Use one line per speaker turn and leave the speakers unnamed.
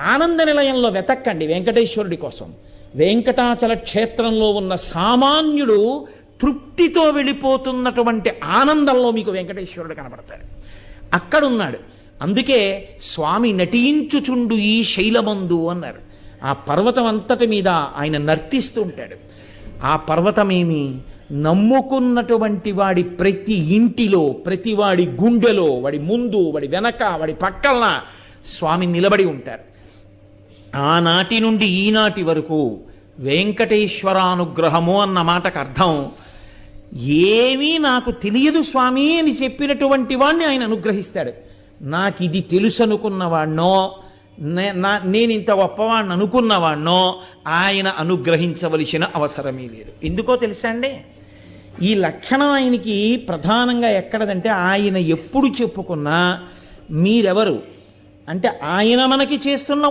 ఆనంద నిలయంలో వెతక్కండి వెంకటేశ్వరుడి కోసం. వెంకటాచల క్షేత్రంలో ఉన్న సామాన్యుడు తృప్తితో వెళ్ళిపోతున్నటువంటి ఆనందంలో మీకు వెంకటేశ్వరుడు కనబడతాడు. అక్కడున్నాడు. అందుకే స్వామి నటించుచుండు ఈ శైలమందు అన్నారు. ఆ పర్వతం అంతటి మీద ఆయన నర్తిస్తూ ఉంటాడు. ఆ పర్వతమేమి నమ్ముకున్నటువంటి వాడి ప్రతి ఇంటిలో, ప్రతి వాడి గుండెలో, వాడి ముందు, వాడి వెనక, వాడి పక్కన స్వామి నిలబడి ఉంటారు. ఆనాటి నుండి ఈనాటి వరకు వెంకటేశ్వరానుగ్రహము అన్న మాటకు అర్థం ఏమీ నాకు తెలియదు స్వామి అని చెప్పినటువంటి వాడిని ఆయన అనుగ్రహిస్తాడు. నాకు ఇది తెలుసు అనుకున్నవాడినో, నేను ఇంత గొప్పవాడిని అనుకున్నవాడినో ఆయన అనుగ్రహించవలసిన అవసరమే లేదు. ఎందుకో తెలుసా అండి? ఈ లక్షణం ఆయనకి ప్రధానంగా ఎక్కడదంటే, ఆయన ఎప్పుడు చెప్పుకున్నా మీరెవరు అంటే ఆయన మనకి చేస్తున్న